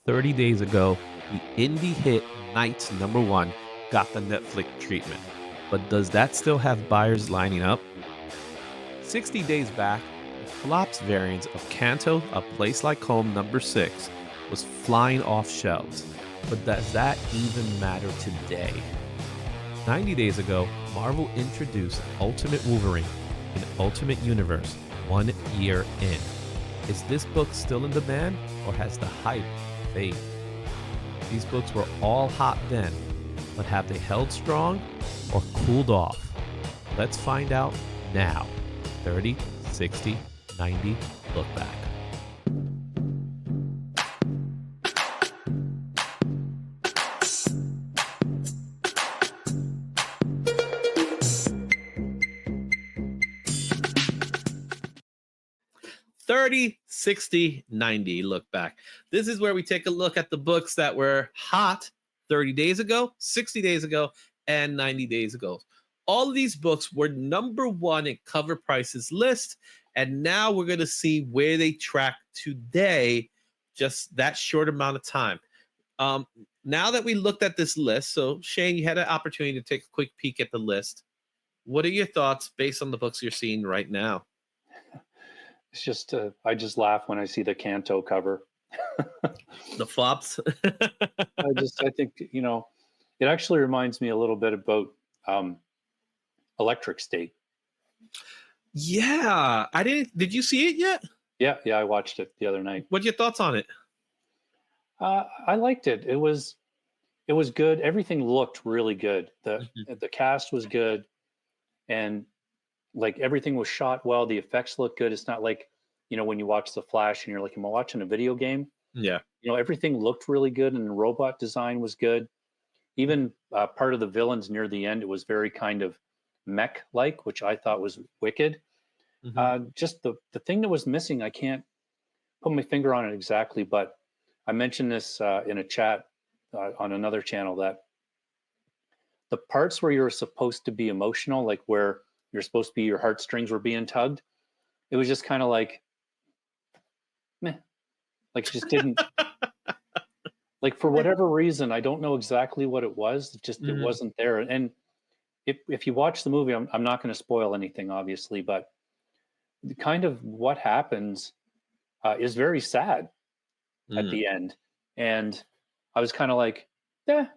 30 days ago, the indie hit Knights #1 got the Netflix treatment. But does that still have buyers lining up? 60 days back, the flops variants of Canto, A Place Like Home #6 was flying off shelves. But does that even matter today? 90 days ago, Marvel introduced Ultimate Wolverine in Ultimate Universe 1 year in. Is this book still in demand or has the hype faded? These books were all hot then, but have they held strong or cooled off? Let's find out now. 30, 60, 90, look back. "30, 60, 90 look back." This is where we take a look at the books that were hot 30 days ago, 60 days ago, and 90 days ago. All of these books were #1 in cover prices list, and now we're going to see where they track today, just that short amount of time. Um, Now that we looked at this list, so Shane, you had an opportunity to take a quick peek at the list. What are your thoughts based on the books you're seeing right now? It's just I just laugh when I see the Canto cover. The flops? I think it actually reminds me a little bit about um, Electric State. Yeah, I didn't. Did you see it yet? Yeah, I watched it the other night. What are your thoughts on it? I liked it. It was good. Everything looked really good. the Mhm. The cast was good, and like everything was shot well. The effects looked good. It's not like when you watch The Flash and you're like, am I watching a video game? Yeah. Everything looked really good, and the robot design was good. Even part of the villains near the end, it was very kind of mech like, which I thought was wicked. Mhm. Just the thing that was missing, I can't put my finger on it exactly, but I mentioned this in a chat on another channel, that the parts where you're supposed to be emotional, like where you're supposed to be, your heartstrings were being tugged, it was just kind of like, meh, like it just didn't, like for whatever reason, I don't know exactly what it was. It Mhm. wasn't there. And if you watch the movie, I'm not going to spoil anything, obviously, but the kind of what happens is very sad at Mm. the end. And I was kind of like, yeah,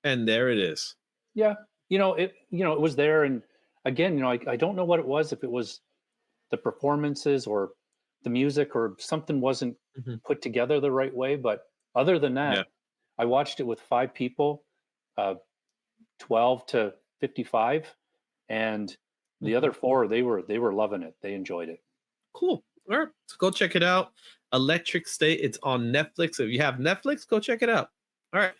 And there it is. yeah, it was there. And again, I don't know what it was, if it was the performances or the music or something wasn't Mhm. put together the right way. But other than Yeah. that, I watched it with five people, uh, 12 to 55, and the Mhm. other four, they were loving it. They enjoyed it. Cool. All right. So go check it out. Electric State. It's on Netflix. If you have Netflix, go check it out. All right.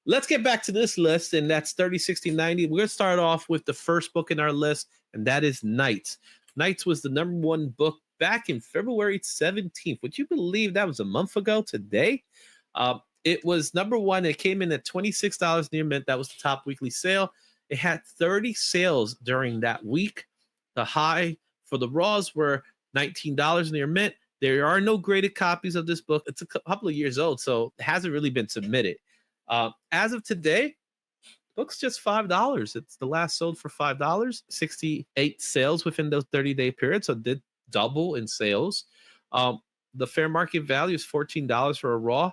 Let's get back to this list, and that's 30, 60, 90. We're going to start off with the first book in our list, and that is Knights. Knights was the #1 book back in February 17th. Would you believe that was a month ago today? It was #1. It came in at $26 near mint. That was the top weekly sale. It had 30 sales during that week. The high for the Raws were $19 near mint. There are no graded copies of this book. It's a couple of years old, so it hasn't really been submitted. As of today, book's just $5. It's the last sold for $5. 68 sales within those 30-day period, so it did double in sales. Um, the fair market value is $14 for a raw.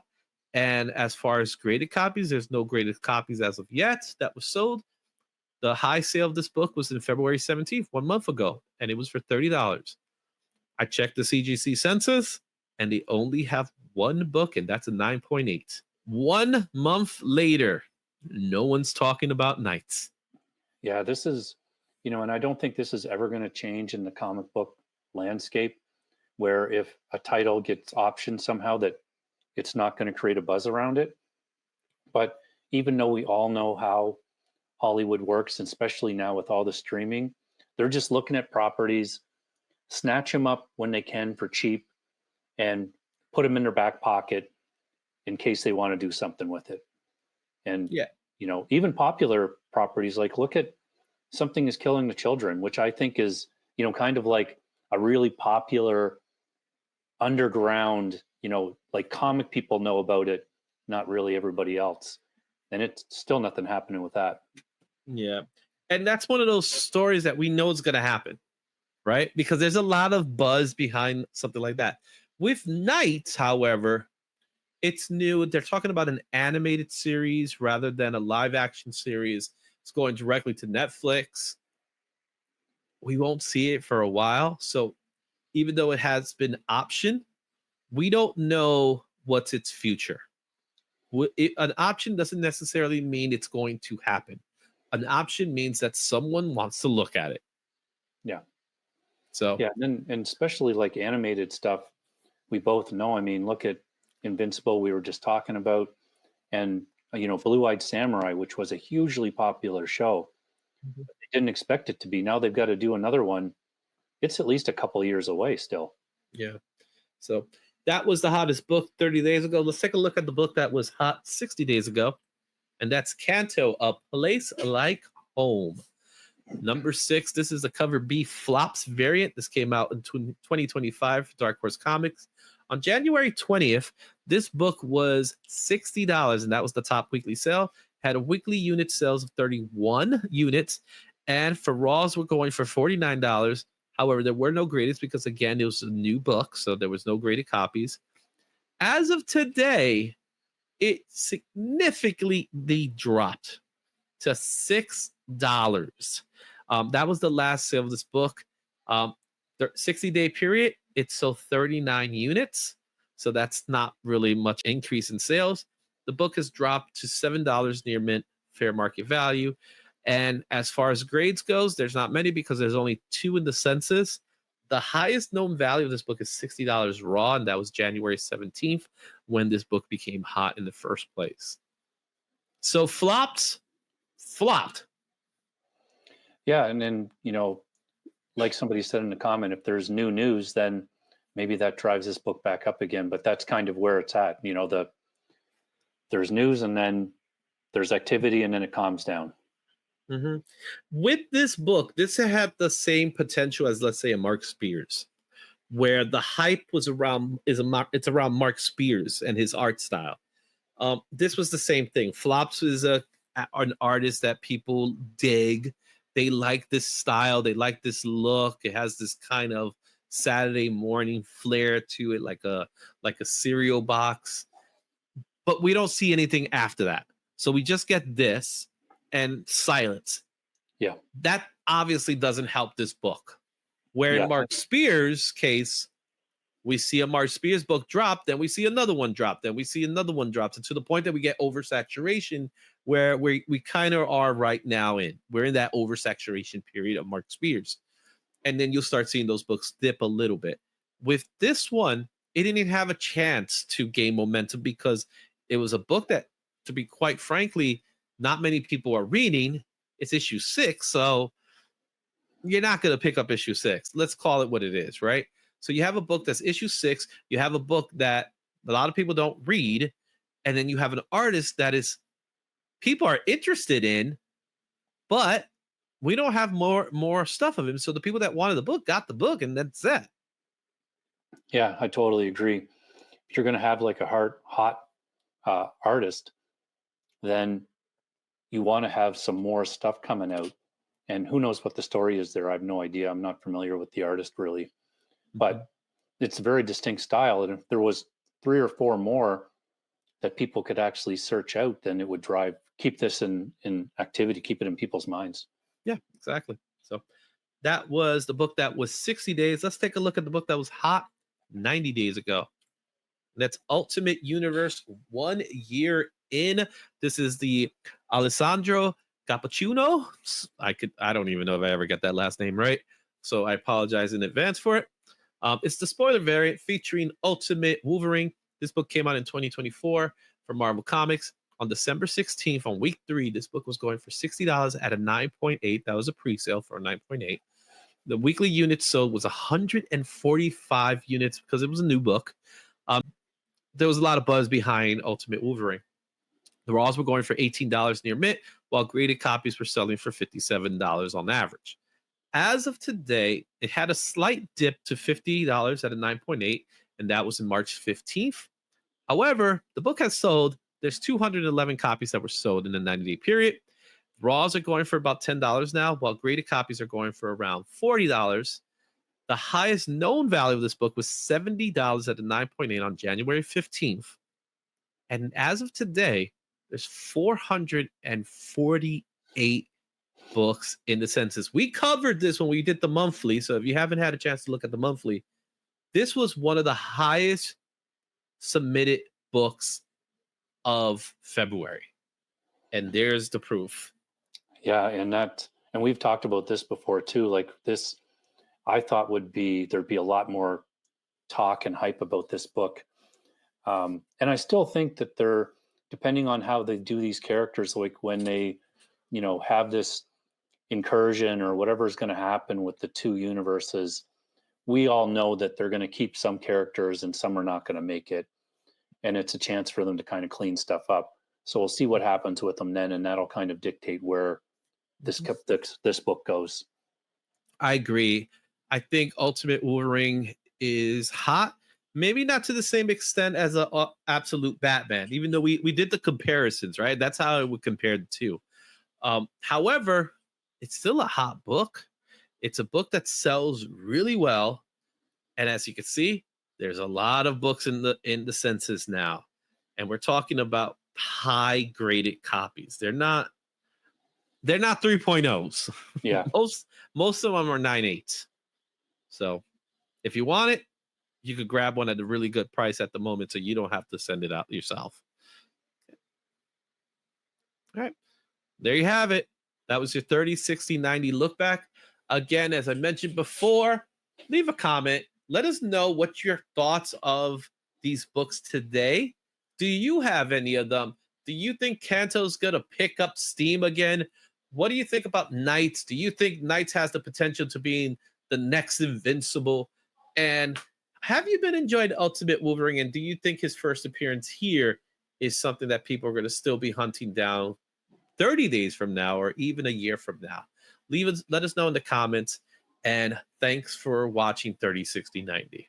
And as far as graded copies, there's no graded copies as of yet that was sold. The high sale of this book was in February 17th, 1 month ago, and it was for $30. I checked the CGC census, and they only have one book, and that's a 9.8. 1 month later, no one's talking about Knights. Yeah, this is, and I don't think this is ever going to change in the comic book landscape, where if a title gets optioned somehow, that it's not going to create a buzz around it. But even though we all know how Hollywood works, and especially now with all the streaming, they're just looking at properties, snatch them up when they can for cheap, and put them in their back pocket in case they want to do something with it. And Yeah. even popular properties, like look at Something is Killing the Children, which I think is kind of like a really popular underground like comic people know about it, not really everybody else. And it's still nothing happening with that. Yeah. And that's one of those stories that we know is going to happen, right? Because there's a lot of buzz behind something like that. With Knights, however, it's new. They're talking about an animated series rather than a live action series. It's going directly to Netflix. We won't see it for a while. So even though it has been optioned, we don't know what's its future. An option doesn't necessarily mean it's going to happen. An option means that someone wants to look at it. Yeah. So Yeah, and especially like animated stuff, we both know. I mean, look at Invincible, we were just talking about, and Blue-Eyed Samurai, which was a hugely popular show. Mhm. They didn't expect it to be. Now they've got to do another one. It's at least a couple of years away still. Yeah. So that was the hottest book 30 days ago. Let's take a look at the book that was hot 60 days ago. And that's Canto, A Place Like Home. Number 6. This is the cover B flops variant. This came out in 2025 for Dark Horse Comics. On January 20th, this book was $60, and that was the top weekly sale. Had a weekly unit sales of 31 units, and for Raws, we're going for $49. However, there were no graded because, again, it was a new book, so there was no graded copies. As of today, it significantly dropped to $6. That was the last sale of this book. 60-day period, it sold 39 units. So that's not really much increase in sales. The book has dropped to $7 near mint fair market value. And as far as grades goes, there's not many because there's only 2 in the census. The highest known value of this book is $60 raw, and that was January 17th when this book became hot in the first place. So flopped. Yeah, and then like somebody said in the comment, if there's new news, then maybe that drives this book back up again. But that's kind of where it's at. There's news, and then there's activity, and then it calms down. Mm-hmm. With this book, this had the same potential as, let's say, a Mark Spears, where the hype was around it's around Mark Spears and his art style. This was the same thing. Flops is an artist that people dig. They like this style. They like this look. It has this kind of Saturday morning flair to it, like a cereal box. But we don't see anything after that. So we just get this and silence. Yeah. That obviously doesn't help this book. Where Yeah. in Mark Spears' case, we see a Mark Spears book drop, then we see another one drop, then we see another one drop, and to the point that we get oversaturation, where we kind of are right now we're in that oversaturation period of Mark Spears. And then you'll start seeing those books dip a little bit. With this one, it didn't even have a chance to gain momentum because it was a book that, to be quite frankly, not many people are reading. It's issue 6, so you're not going to pick up issue 6. Let's call it what it is, right? So you have a book that's issue 6. You have a book that a lot of people don't read. And then you have an artist that is people are interested in, but we don't have more stuff of him. So the people that wanted the book got the book, and that's it. Yeah, I totally agree. If you're going to have like a hot artist, then you want to have some more stuff coming out. And who knows what the story is there? I have no idea. I'm not familiar with the artist really, but it's a very distinct style. And if there was 3 or 4 more that people could actually search out, then it would keep this in activity, keep it in people's minds. Yeah, exactly. So that was the book that was 60 days. Let's take a look at the book that was hot 90 days ago. That's Ultimate Universe 1 year in. This is the Alessandro Cappuccino. I don't even know if I ever get that last name right, so I apologize in advance for it. It's the spoiler variant featuring Ultimate Wolverine. This book came out in 2024 from Marvel Comics. On December 16th, on week 3, this book was going for $60 at a 9.8. That was a pre-sale for a 9.8. The weekly units sold was 145 units because it was a new book. There was a lot of buzz behind Ultimate Wolverine. The Raws were going for $18 near mint, while graded copies were selling for $57 on average. As of today, it had a slight dip to $50 at a 9.8, and that was in March 15th. However, the book has sold. There's 211 copies that were sold in the 90-day period. Raws are going for about $10 now, while graded copies are going for around $40. The highest known value of this book was $70 at the 9.8 on January 15th. And as of today, there's 448 books in the census. We covered this when we did the monthly, so if you haven't had a chance to look at the monthly, this was one of the highest submitted books of February. And there's the proof. Yeah, and we've talked about this before too. Like this, I thought there'd be a lot more talk and hype about this book. And I still think that depending on how they do these characters, like when they, have this incursion or whatever is going to happen with the two universes, we all know that they're going to keep some characters and some are not going to make it. And it's a chance for them to kind of clean stuff up. So we'll see what happens with them then, and that'll kind of dictate where this book goes. I agree. I think Ultimate Wolverine is hot. Maybe not to the same extent as a Absolute Batman, even though we did the comparisons, right? That's how I would compare the two. However, it's still a hot book. It's a book that sells really well. And as you can see, there's a lot of books in the census now. And we're talking about high graded copies. They're not 3.0s. Yeah. most of them are 9.8. So if you want it, you could grab one at a really good price at the moment so you don't have to send it out yourself. All right. There you have it. That was your 30, 60, 90 look back. Again, as I mentioned before, leave a comment. Let us know what your thoughts of these books today. Do you have any of them? Do you think Canto's going to pick up steam again? What do you think about Knights? Do you think Knights has the potential to be the next Invincible? And have you been enjoying Ultimate Wolverine? And do you think his first appearance here is something that people are going to still be hunting down 30 days from now or even a year from now? Let us know in the comments. And thanks for watching 30, 60, 90.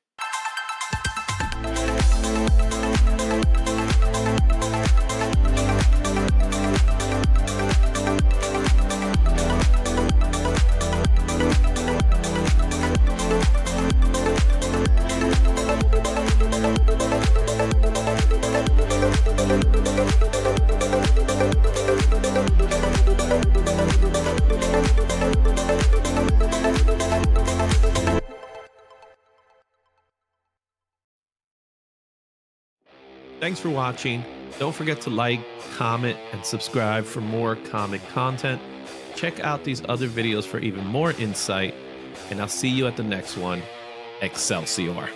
Thanks for watching. Don't forget to like, comment, and subscribe for more comic content. Check out these other videos for even more insight, and I'll see you at the next one. Excelsior.